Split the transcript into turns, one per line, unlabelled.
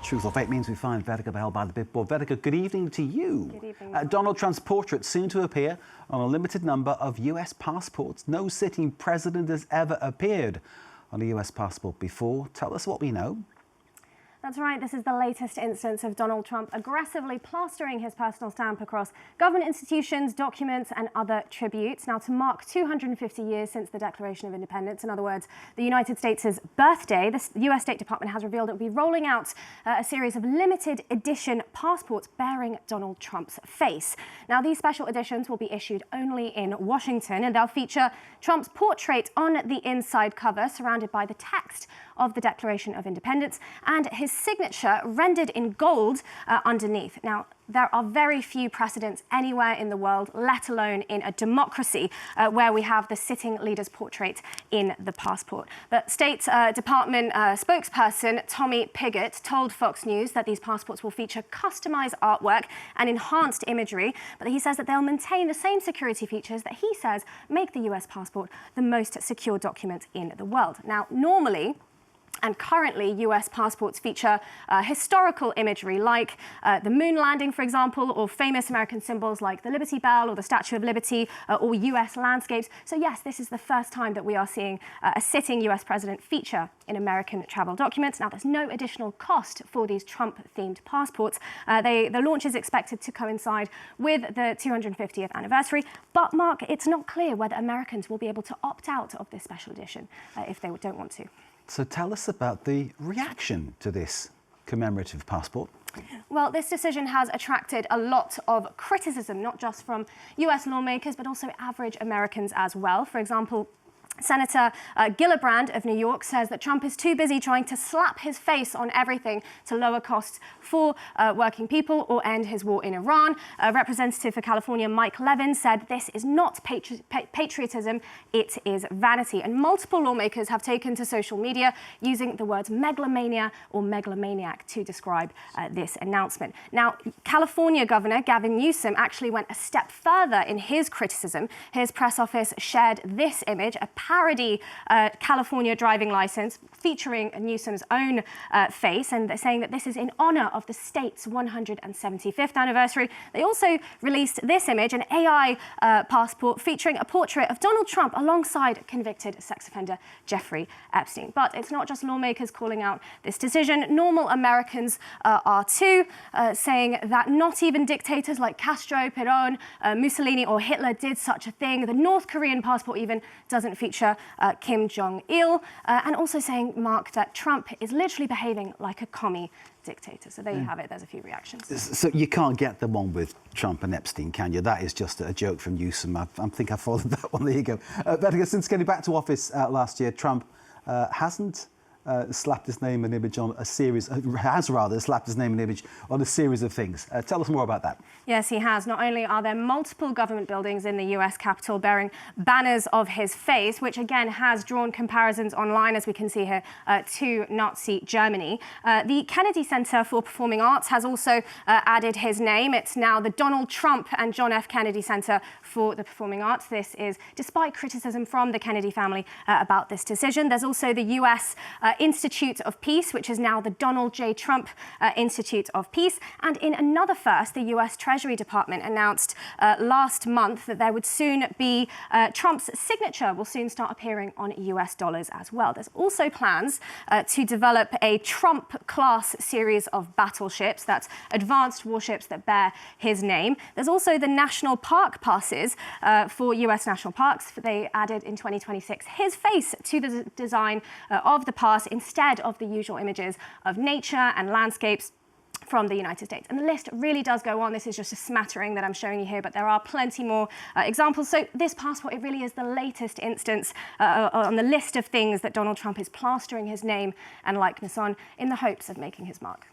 Truth or Fake means we find Vedika held by the big board. Vedika, good evening to you.
Good evening.
Donald Trump's portrait soon to appear on a limited number of US passports. No sitting president has ever appeared on a US passport before. Tell us what we know.
That's right, this is the latest instance of Donald Trump aggressively plastering his personal stamp across government institutions, documents and other tributes. Now, to mark 250 years since the Declaration of Independence, in other words, the United States' birthday, the US State Department has revealed it will be rolling out a series of limited edition passports bearing Donald Trump's face. Now, these special editions will be issued only in Washington, and they'll feature Trump's portrait on the inside cover, surrounded by the text of the Declaration of Independence and his signature rendered in gold underneath. Now, there are very few precedents anywhere in the world, let alone in a democracy, where we have the sitting leader's portrait in the passport. But State Department spokesperson Tommy Pigott told Fox News that these passports will feature customized artwork and enhanced imagery, but he says that they'll maintain the same security features that he says make the US passport the most secure document in the world. Now, normally, and currently, US passports feature historical imagery like the moon landing, for example, or famous American symbols like the Liberty Bell or the Statue of Liberty, or US landscapes. So yes, this is the first time that we are seeing a sitting US president feature in American travel documents. Now, there's no additional cost for these Trump-themed passports. The launch is expected to coincide with the 250th anniversary. But, Mark, it's not clear whether Americans will be able to opt out of this special edition if they don't want to.
So tell us about the reaction to this commemorative passport.
Well, this decision has attracted a lot of criticism, not just from US lawmakers, but also average Americans as well. For example, Senator Gillibrand of New York says that Trump is too busy trying to slap his face on everything to lower costs for working people or end his war in Iran. Representative for California Mike Levin said this is not patriotism, it is vanity. And multiple lawmakers have taken to social media using the words megalomania or megalomaniac to describe this announcement. Now, California Governor Gavin Newsom actually went a step further in his criticism. His press office shared this image, a parody California driving license featuring Newsom's own face, and they're saying that this is in honor of the state's 175th anniversary. They also released this image, an AI passport featuring a portrait of Donald Trump alongside convicted sex offender Jeffrey Epstein. But it's not just lawmakers calling out this decision. Normal Americans are too, saying that not even dictators like Castro, Perón, Mussolini or Hitler did such a thing. The North Korean passport even doesn't feature Kim Jong-il, and also saying, Mark, that Trump is literally behaving like a commie dictator. So there you have it. There's a few reactions.
So you can't get the one with Trump and Epstein, can you? That is just a joke from Newsom. I think I followed that one. There you go. Vedika, since getting back to office last year, Trump hasn't slapped his name and image on a series, has rather slapped his name and image on a series of things. Tell us more about that.
Yes, he has. Not only are there multiple government buildings in the US Capitol bearing banners of his face, which again has drawn comparisons online, as we can see here, to Nazi Germany. The Kennedy Center for Performing Arts has also added his name. It's now the Donald Trump and John F. Kennedy Center for the Performing Arts. This is despite criticism from the Kennedy family about this decision. There's also the US Institute of Peace, which is now the Donald J. Trump Institute of Peace. And in another first, the US Treasury Department announced last month that there would soon be Trump's signature will soon start appearing on US dollars as well. There's also plans to develop a Trump-class series of battleships, that's advanced warships that bear his name. There's also the national park passes for US national parks. They added in 2026 his face to the design of the pass instead of the usual images of nature and landscapes from the United States. And the list really does go on. This is just a smattering that I'm showing you here, but there are plenty more examples. So this passport, it really is the latest instance on the list of things that Donald Trump is plastering his name and likeness on in the hopes of making his mark.